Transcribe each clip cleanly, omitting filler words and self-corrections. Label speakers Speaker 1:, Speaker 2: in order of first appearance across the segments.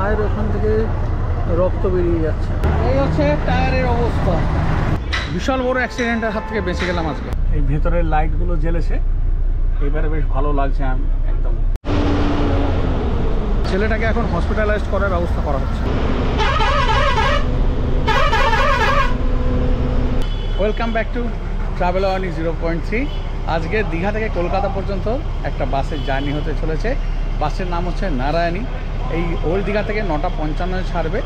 Speaker 1: পায়ের ওখান থেকে রক্ত বেরিয়ে যাচ্ছে। এই হচ্ছে টায়ারের অবস্থা। বিশাল বড় অ্যাক্সিডেন্টের হাত থেকে বেঁচে গেলাম আজকে। এই ভেতরের লাইটগুলো জ্বেলেছে, এবারে বেশ ভালো লাগছে। একদম ছেলেটাকে এখন হসপিটালাইজ করার ব্যবস্থা করা হচ্ছে। ওয়েলকাম ব্যাক টু ট্রাভেল অনি 0.3। আজকে দীঘা থেকে কলকাতা পর্যন্ত একটা বাসের জার্নি হতে চলেছে। বাসের নাম হচ্ছে নারায়ণী। এই ওল্ড দীঘা থেকে 9:55 ছাড়বে,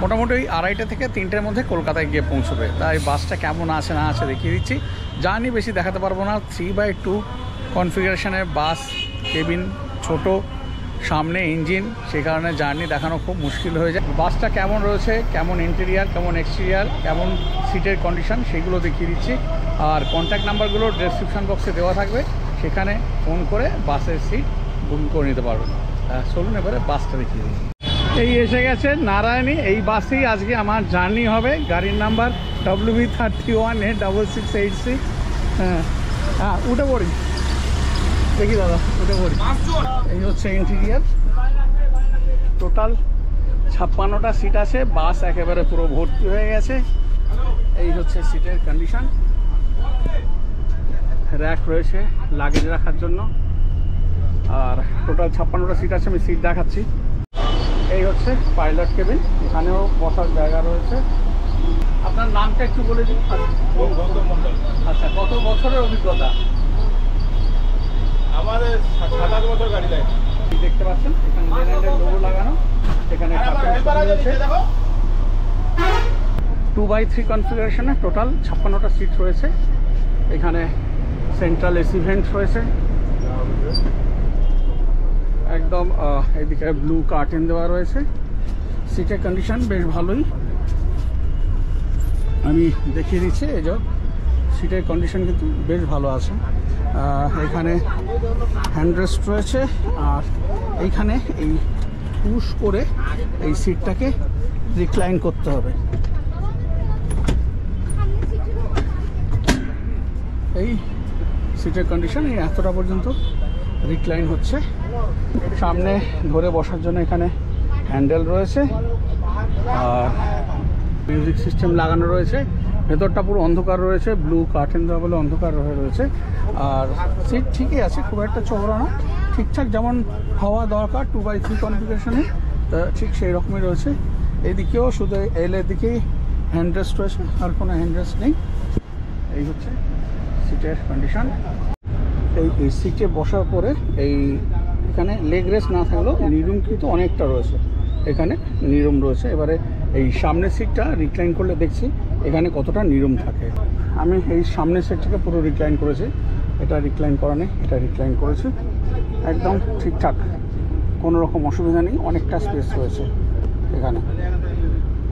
Speaker 1: মোটামুটি 2:30 থেকে 3টের মধ্যে কলকাতায় গিয়ে পৌঁছবে। তাই বাসটা কেমন আছে না আছে দেখিয়ে দিচ্ছি। জার্নি বেশি দেখাতে পারবো না, 3/2 কনফিগারেশনের বাস, কেবিন ছোট, সামনে ইঞ্জিন, সেই কারণে জার্নি দেখানো খুব মুশকিল হয়ে যায়। বাসটা কেমন রয়েছে, কেমন ইন্টেরিয়ার, কেমন এক্সটেরিয়ার, কেমন সিটের কন্ডিশন, সেইগুলো দেখিয়ে দিচ্ছি। আর কন্ট্যাক্ট নাম্বারগুলো ডেসক্রিপশন বক্সে দেওয়া থাকবে, সেখানে ফোন করে বাসের সিট বুকিং করে নিতে পারবেন। চলুন এবারে বাসটা দেখিয়ে দিই। এই এসে গেছে নারায়ণী। এই বাসেই আজকে আমার জার্নি হবে। গাড়ির নাম্বার WV31A6686। হ্যাঁ উঠে পড়ি, দেখি দাদা উঠে পড়ি। এই হচ্ছে ইন্টেরিয়ার। টোটাল 56টা সিট আছে। বাস একেবারে পুরো ভর্তি হয়ে গেছে। এই হচ্ছে সিটের কন্ডিশন। র্যাক রয়েছে লাগেজ রাখার জন্য। আর টোটাল 56টা সিট আছে। আমি সিট দেখাচ্ছি। এই হচ্ছে পাইলট কেবিন, এখানেও বসার জায়গা রয়েছে। আপনার নামটা একটু বলে দিন। আচ্ছা, কত বছরের অভিজ্ঞতা?
Speaker 2: আমাদের 7-8 বছর গাড়ি দেয়।
Speaker 1: দেখতে পাচ্ছেন এখানে লেল্যান্ডের লোগো লাগানো। এখানে 2/3 কনফিগারেশনে টোটাল 56টা সিট রয়েছে। এখানে সেন্ট্রাল এসি ভেন্ট রয়েছে। একদম এদিকে ব্লু কার্টেন দেওয়া রয়েছে। সিটের কন্ডিশন বেশ ভালোই, আমি দেখিয়ে দিচ্ছি। এই যে সিটের কন্ডিশন কিন্তু বেশ ভালো আছে। এখানে হ্যান্ডরেস্ট রয়েছে। আর এইখানে এই পুশ করে এই সিটটাকে রিক্লাইন করতে হবে। এই সিটের কন্ডিশন এই এতটা পর্যন্ত রিক্লাইন হচ্ছে। সামনে ধরে বসার জন্য এখানে হ্যান্ডেল রয়েছে। আর মিউজিক সিস্টেম লাগানো রয়েছে। ভেতরটা পুরো অন্ধকার রয়েছে, ব্লু কার্টেন দেওয়া বলে অন্ধকার হয়ে রয়েছে। আর সিট ঠিকই আছে, খুব একটা চওড়া না, ঠিকঠাক যেমন হওয়া দরকার 2/3 কনফিগারেশনে, ঠিক সেই রকমই রয়েছে। এইদিকেও শুধু এলের দিকেই হ্যান্ডরেস্ট রয়েছে, আর কোনো হ্যান্ডরেস্ট নেই। এই হচ্ছে সিটের কন্ডিশন। এই সিটে বসার পরে এখানে লেগ রেস্ট না থাকলেও নিরুম কিন্তু অনেকটা রয়েছে। এখানে নিরুম রয়েছে। এবারে এই সামনের সিটটা রিক্লাইন করলে দেখছি এখানে কতটা নিরুম থাকে। আমি এই সামনের সিটটাকে পুরো রিক্লাইন করেছি, এটা রিক্লাইন করা নেই, এটা রিক্লাইন করেছি। একদম ঠিকঠাক, কোনো রকম অসুবিধা নেই। অনেকটা স্পেস রয়েছে এখানে,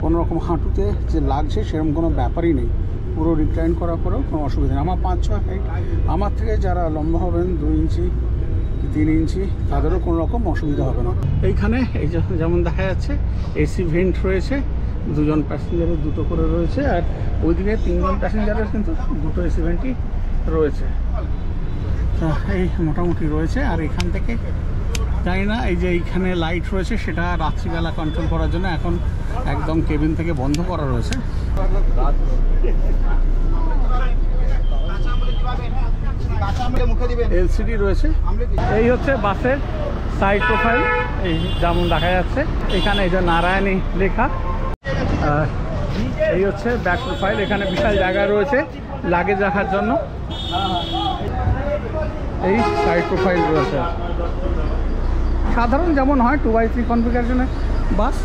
Speaker 1: কোনো রকম হাঁটুতে যে লাগছে সেরকম কোনো ব্যাপারই নেই। পুরো রিক্লাইন করার পরেও কোনো অসুবিধা নেই। আমার 5-6 হাইট, আমার থেকে যারা লম্বা হবেন 2 ইঞ্চি 3 ইঞ্চি, তাদেরও কোনো রকম অসুবিধা হবে না। এইখানে এই যেমন দেখা যাচ্ছে এসি ভেন্ট রয়েছে। 2জন প্যাসেঞ্জারের 2টো করে রয়েছে। আর ওইদিকে 3জন প্যাসেঞ্জারের কিন্তু 2টো এসি ভেন্টই রয়েছে। এই মোটামুটি রয়েছে। আর এখান থেকে জানি না, এই যে এইখানে লাইট রয়েছে সেটা রাত্রিবেলা কন্ট্রোল করার জন্য এখন একদম কেবিন থেকে বন্ধ করা রয়েছে। এলসিডি রয়েছে। এই হচ্ছে বাসের সাইড প্রোফাইল, এই যেমন দেখা যাচ্ছে এখানে এই যে নারায়ণী লেখা। এই হচ্ছে ব্যাক প্রোফাইল, এখানে বিশাল জায়গা রয়েছে লাগেজ রাখার জন্য। এই সাইড প্রোফাইল রয়েছে সাধারণ যেমন হয় 2/3 কনফিগারেশনের বাস,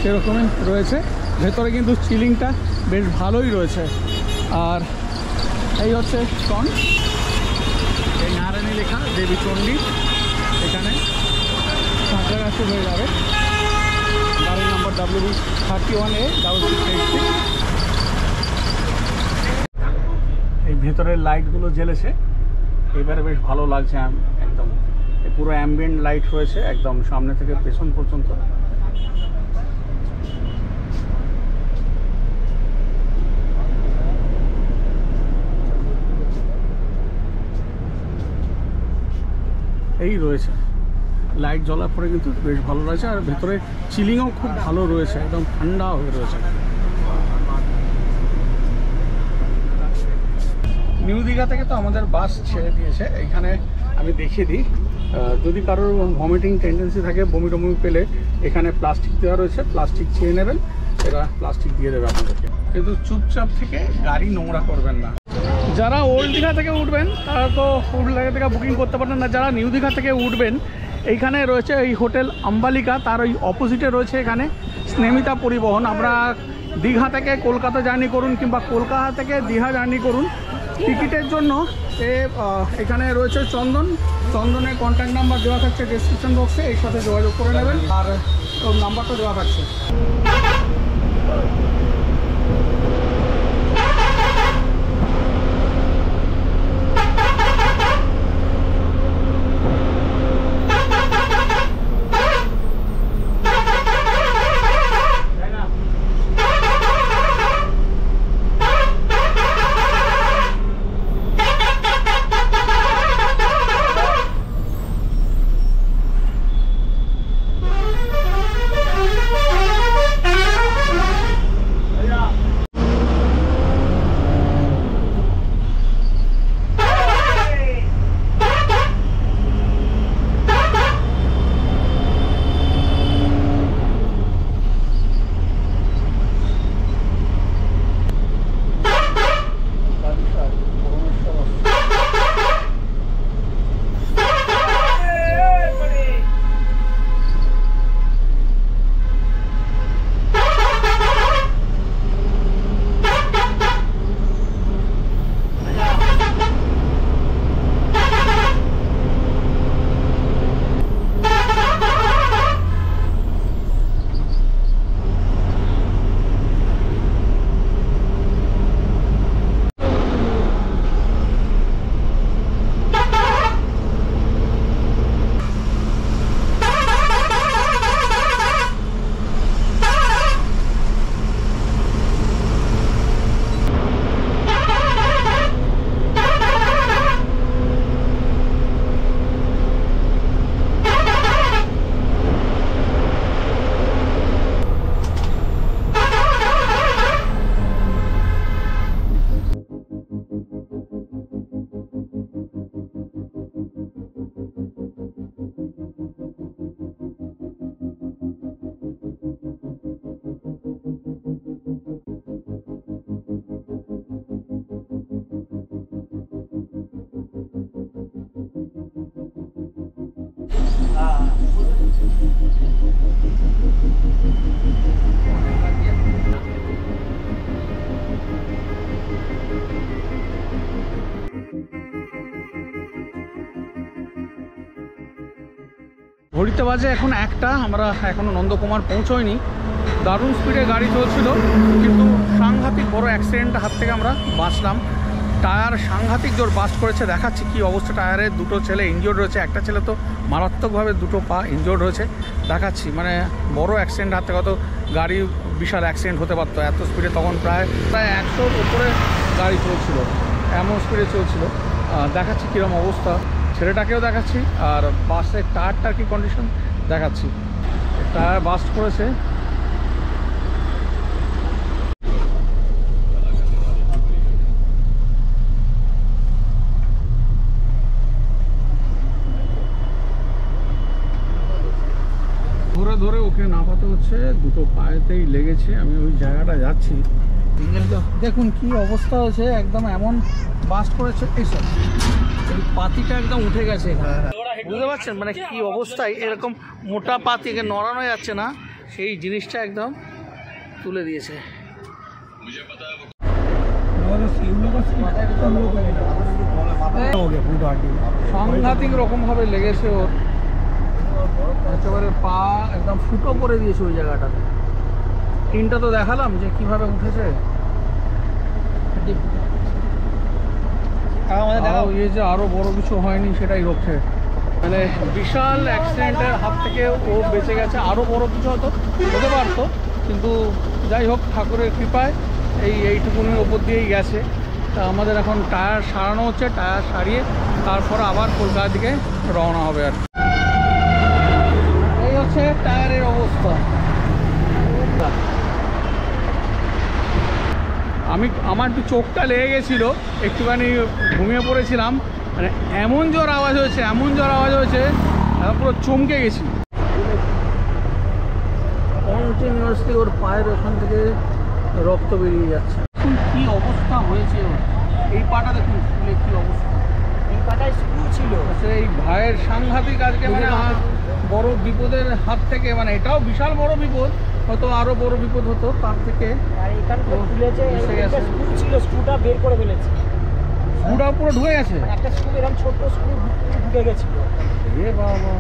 Speaker 1: সেরকমই রয়েছে। ভেতরে কিন্তু সিলিংটা বেশ ভালোই রয়েছে। আর এই হচ্ছে ফ্রন্ট, এই নারায়ণী লেখা, দেবী চণ্ডী। এখানে সাঁতরাগাছি হয়ে যাবে। গাড়ির নম্বর WV31A6686। এই ভেতরের লাইটগুলো জ্বেলেছে, এবারে বেশ ভালো লাগছে। একদম পুরো অ্যাম্বিয়েন্ট লাইট রয়েছে একদম সামনে থেকে পেছন পর্যন্ত। এই রয়েছে লাইট জ্বলার পরে কিন্তু বেশ ভালো লাগছে, আর ভেতরে চিলিংও খুব ভালো রয়েছে, একদম ঠান্ডা হয়ে রয়েছে। নিউ দীঘা থেকে তো আমাদের বাস ছেড়ে দিয়েছে। এইখানে আমি দেখিয়ে দিই, যদি কারোর ভমিটিং টেন্ডেন্সি থাকে, বমি টমি পেলে এখানে প্লাস্টিক দেওয়া রয়েছে, প্লাস্টিক চেয়ে নেবেন, এরা প্লাস্টিক দিয়ে দেবে আপনাদেরকে। কিন্তু চুপচাপ থেকে গাড়ি নোংরা করবেন না। যারা ওল্ড দীঘা থেকে উঠবেন তারা তো ওল্ড দীঘা থেকে বুকিং করতে পারবেন না, যারা নিউ দীঘা থেকে উঠবেন এইখানে রয়েছে এই হোটেল অম্বালিকা, তার ওই অপোজিটে রয়েছে এখানে স্নেমিতা পরিবহন। আমরা দীঘা থেকে কলকাতা জার্নি করুন কিংবা কলকাতা থেকে দীঘা জার্নি করুন, টিকিটের জন্য এখানে রয়েছে চন্দনের কন্ট্যাক্ট নাম্বার দেওয়া থাকছে ডেসক্রিপশন বক্সে, এর সাথে যোগাযোগ করে নেবেন, আর ওর নাম্বারটা দেওয়া থাকছে। ঘড়িতে বাজে এখন 1টা, আমরা এখনও নন্দকুমার পৌঁছোইনি। দারুণ স্পিডে গাড়ি চলছিল, কিন্তু সাংঘাতিক বড় অ্যাক্সিডেন্টের হাত থেকে আমরা বাঁচলাম। টায়ার সাংঘাতিক জোর বাস্ট করেছে, দেখাচ্ছি কি অবস্থা টায়ারের। দুটো ছেলে ইনজিওর্ড রয়েছে, একটা ছেলে তো মারাত্মকভাবে দুটো পা ইনজিওর্ড হয়েছে, দেখাচ্ছি। মানে বড় অ্যাক্সিডেন্ট হাত থেকে, হয়তো গাড়ি বিশাল অ্যাক্সিডেন্ট হতে পারতো এত স্পিডে। তখন প্রায় 100-র উপরে গাড়ি চলছিল, এমন স্পিডে চলছিল। দেখাচ্ছি কীরকম অবস্থা, ছেলেটাকেও দেখাচ্ছি, আর বাসের টায়ারটার কি কন্ডিশন দেখাচ্ছি। টায়ার বাস্ট করেছে। ধরে ধরে ওকে নামাতে হচ্ছে, দুটো পায়েতেই লেগেছে। আমি ওই জায়গাটা যাচ্ছি, দেখুন কি অবস্থা হয়েছে, একদম এমন বাস্ট করেছে। এইসব এই পাতিটা একদম উঠে গেছে এখানে, বুঝতে পারছেন মানে কি অবস্থায়। এরকম মোটা পাতিকে নড়ানো যাচ্ছে না, সেই জিনিসটা একদম তুলে দিয়েছে। সাংঘাতিক রকমভাবে লেগেছে ওর, একেবারে পা একদম ফুটো করে দিয়েছে ওই জায়গাটাতে। টিনটা তো দেখালাম যে কিভাবে উঠেছে। ইয়ে যে আরো বড় কিছু হয়নি সেটাই হচ্ছে, মানে বিশাল অ্যাক্সিডেন্টের হাত থেকে ও বেঁচে গেছে। আরো বড় কিছু হতো হতে পারতো, কিন্তু যাই হোক ঠাকুরের কৃপায় এইটুকুনের ওপর দিয়েই গেছে। তা আমাদের এখন টায়ার সারানো হচ্ছে, টায়ার সারিয়ে তারপর আবার কলকাতার দিকে রওনা হবে আর হচ্ছে টায়ারের অবস্থা। আমার একটু চোখটা লেগে গেছিলো, একটুখানি ঘুমিয়ে পড়েছিলাম, মানে এমন জোর আওয়াজ হয়েছে, পুরো চমকে গেছি। কন্টিনিউয়াসলি ওর পায়ের ওখান থেকে রক্ত বেরিয়ে যাচ্ছে। কি অবস্থা হয়েছে ওর, এই পাটা দেখুন ফুলে কি অবস্থা।
Speaker 3: এই পাটায় স্ক্রু ছিল।
Speaker 1: এই ভাইয়ের সাংঘাতিক আজকে মানে বড় বিপদের হাত থেকে, মানে এটাও বিশাল বড় বিপদ, হয়তো আরো বড় বিপদ হতো তার থেকে।
Speaker 3: আর এখানটা খুলেছে, একটা স্ক্রু ছিল, স্ক্রুটা বের করে ফেলেছে।
Speaker 1: স্ক্রুটা পুরো ঢুকে গেছে,
Speaker 3: একটা স্ক্রু এরকম ছোট স্ক্রু ঢুকে গেছিল।
Speaker 1: এ বাবা,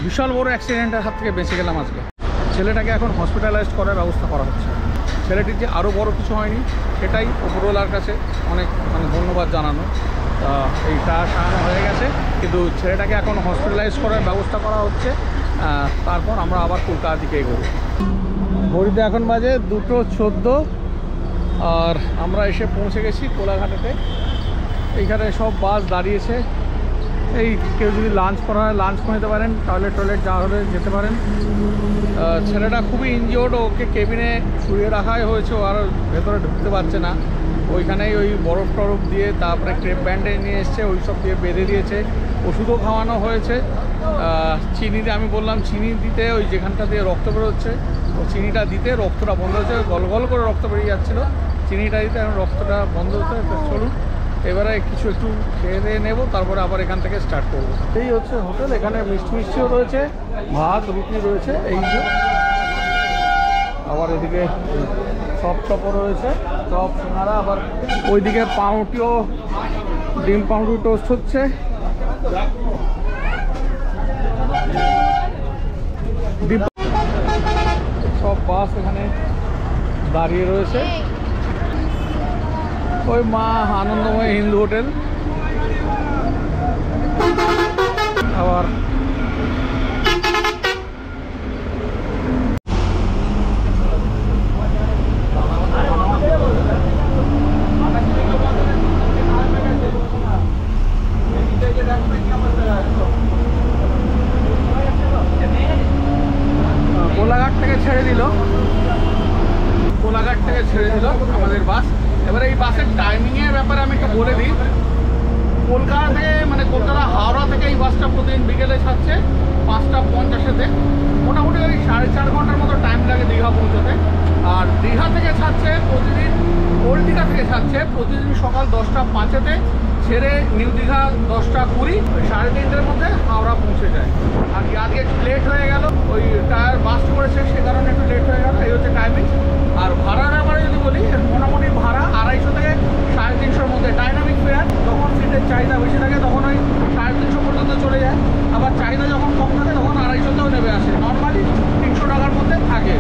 Speaker 1: বিশাল বড় অ্যাক্সিডেন্টের হাত থেকে বেঁচে গেলাম আজকে। ছেলেটাকে এখন হসপিটালাইজড করার ব্যবস্থা করা হচ্ছে। ছেলেটির যে আরও বড় কিছু হয়নি সেটাই উপরওয়ালার কাছে অনেক মানে ধন্যবাদ জানানো। এইটা সারানো হয়ে গেছে, কিন্তু ছেলেটাকে এখন হসপিটালাইজ করার ব্যবস্থা করা হচ্ছে। তারপর আমরা আবার কলকাতা দিকে এগোবো। ঘড়িতে এখন বাজে 2:14, আর আমরা এসে পৌঁছে গেছি কোলাঘাটেতে। এইখানে সব বাস দাঁড়িয়েছে। এই কেউ যদি লাঞ্চ করা হয় লাঞ্চ করে নিতে পারেন, টয়লেট যা হলে যেতে পারেন। ছেলেটা খুবই ইনজিওর্ড, ওকে কেবিনে শুয়ে রাখাই হয়েছে, ও আর ভেতরে ঢুকতে পারছে না। ওইখানেই ওই বরফ টরফ দিয়ে, তারপরে ক্রেপ ব্যান্ডেজ নিয়ে এসছে, ওই সব দিয়ে বেঁধে দিয়েছে। ওষুধও খাওয়ানো হয়েছে। চিনি আমি বললাম চিনি দিতে, ওই যেখানটা দিয়ে রক্ত বেরোচ্ছে ও চিনিটা দিতে রক্তটা বন্ধ হচ্ছে। গল গল করে রক্ত বেরিয়ে যাচ্ছিলো, চিনিটা দিতে এখন রক্তটা বন্ধ হতে। চলুন এবারে কিছু একটু খেয়ে দিয়ে নেবো, তারপরে আবার এখান থেকে স্টার্ট করবো। এই হচ্ছে হোটেল, এখানে মিষ্টিও রয়েছে, ভাত রুটি রয়েছে, এই যে আবার এদিকে চপ টপও রয়েছে, চপ সিঙ্গারা, আবার ওইদিকে পাউরুটিও, ডিম পাউরুটি টোস্ট হচ্ছে। সব বাস এখানে দাঁড়িয়ে রয়েছে। ওই মা আনন্দময় হিন্দু হোটেল। আবার কোলাঘাট থেকে ছেড়ে দিল আমাদের বাস। এবারে এই বাসের টাইমিংয়ের ব্যাপারে আমি একটু বলে দিই। কলকাতা থেকে, মানে কলকাতা হাওড়া থেকে এই বাসটা প্রতিদিন বিকেলে ছাড়ছে 5:50-এ। মোটামুটি ওই 4.5 ঘন্টার মতো টাইম লাগে দীঘা পৌঁছতে। আর দীঘা থেকে ছাড়ছে প্রতিদিন, ওল্ড দীঘা থেকে ছাড়ছে প্রতিদিন সকাল 10:05-এতে, ছেড়ে নিউ দীঘা 10:20, 3:30-এর মধ্যে হাওড়া পৌঁছে যায়। আর আজকে একটু লেট হয়ে গেল, ওই টায়ার বাস করেছে সে কারণে একটু লেট হয়ে গেল। এই হচ্ছে টাইমিং। আর ভাড়ার ব্যাপারে যদি বলি, মোটামুটি ভাড়া 250 থেকে 350-এর মধ্যে। ডাইনামিক ফেয়ার, যখন সিটের চাহিদা বেশি থাকে তখন ওই 350 পর্যন্ত চলে যায়, আবার চাহিদা যখন কম থাকে তখন 250-তেও নেমে আসে। নর্মালি 300 টাকার মধ্যে থাকে।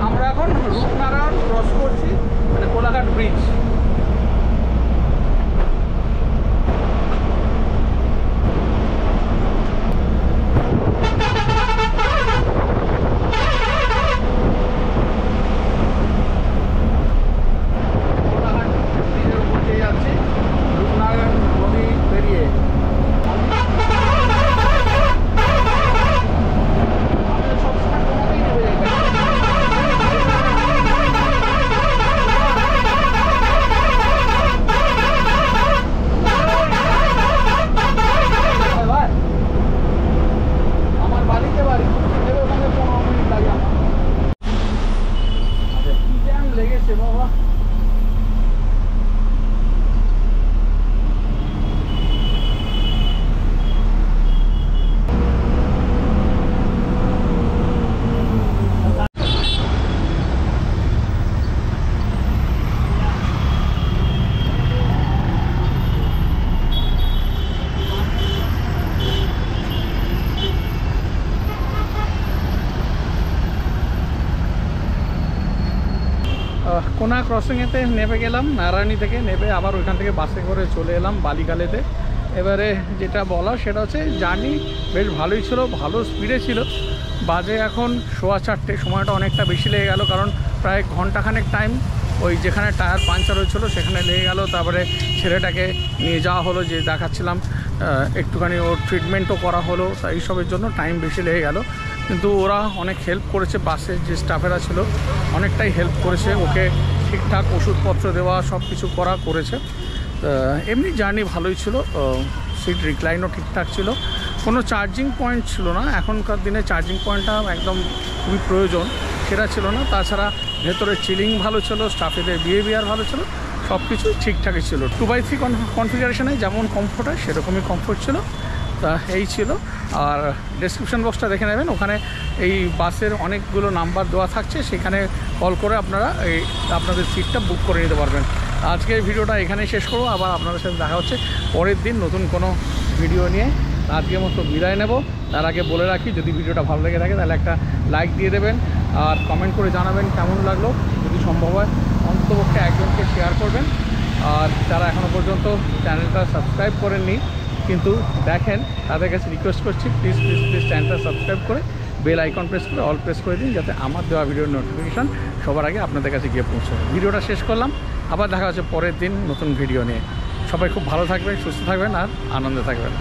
Speaker 1: আমরা এখন রূপনারায়ণ ক্রস করছি, মানে কোলাঘাট ব্রিজ। কোনা ক্রসিংয়েতে নেমে গেলাম, নারায়ণী থেকে নেমে আবার ওইখান থেকে বাসে করে চলে এলাম বালিখালেতে। এবারে যেটা বলা সেটা হচ্ছে জার্নি বেশ ভালোই ছিল, ভালো স্পিডে ছিল। বাজে এখন 4:15, সময়টা অনেকটা বেশি লেগে গেল, কারণ প্রায় ঘন্টাখানেক টাইম ওই যেখানে টায়ার পাঞ্চার হয়েছিল সেখানে লেগে গেল, তারপরে ছেলেটাকে নিয়ে যাওয়া হলো, যে দেখাচ্ছিলাম একটুখানি ওর ট্রিটমেন্টও করা হলো, তাই এইসবের জন্য টাইম বেশি লেগে গেল। কিন্তু ওরা অনেক হেল্প করেছে, বাসের যে স্টাফেরা ছিল অনেকটাই হেল্প করেছে, ওকে ঠিকঠাক ওষুধপত্র দেওয়া সব কিছু করেছে। এমনি জার্নি ভালোই ছিল, সিট রিক্লাইনও ঠিকঠাক ছিল, কোনো চার্জিং পয়েন্ট ছিল না। এখনকার দিনে চার্জিং পয়েন্টটা একদম খুবই প্রয়োজন, সেটা ছিল না। তাছাড়া ভেতরে চিলিং ভালো ছিল, স্টাফেদের বিহেভিয়ার ভালো ছিল, সব কিছু ঠিকঠাকই ছিল। 2x3 কনফিগারেশনে যেমন কমফোর্ট হয় সেরকমই কমফোর্ট ছিল। তা এই ছিল। আর ডেসক্রিপশন বক্সটা দেখে নেবেন, ওখানে এই বাসের অনেকগুলো নাম্বার দেওয়া থাকছে, সেখানে কল করে আপনারা আপনাদের সিটটা বুক করে নিতে পারবেন। আজকের ভিডিওটা এখানেই শেষ করবো, আবার আপনাদের সাথে দেখা হচ্ছে পরের দিন নতুন কোনো ভিডিও নিয়ে। আজকের মতো বিদায় নেব। তার আগে বলে রাখি, যদি ভিডিওটা ভালো লেগে থাকে তাহলে একটা লাইক দিয়ে দেবেন, আর কমেন্ট করে জানাবেন কেমন লাগলো। যদি সম্ভব হয় অন্ততপক্ষে একজনকে শেয়ার করবেন। আর যারা এখনও পর্যন্ত চ্যানেলটা সাবস্ক্রাইব করেননি কিন্তু দেখেন, তাদের কাছে রিকোয়েস্ট করছি, প্লিজ প্লিজ প্লিজ চ্যানেলটা সাবস্ক্রাইব করে বেল আইকন প্রেস করে অল প্রেস করে দিন, যাতে আমার দেওয়া ভিডিওর নোটিফিকেশান সবার আগে আপনাদের কাছে গিয়ে পৌঁছায়। ভিডিওটা শেষ করলাম, আবার দেখা হচ্ছে পরের দিন নতুন ভিডিও নিয়ে। সবাই খুব ভালো থাকবেন, সুস্থ থাকবেন আর আনন্দে থাকবেন।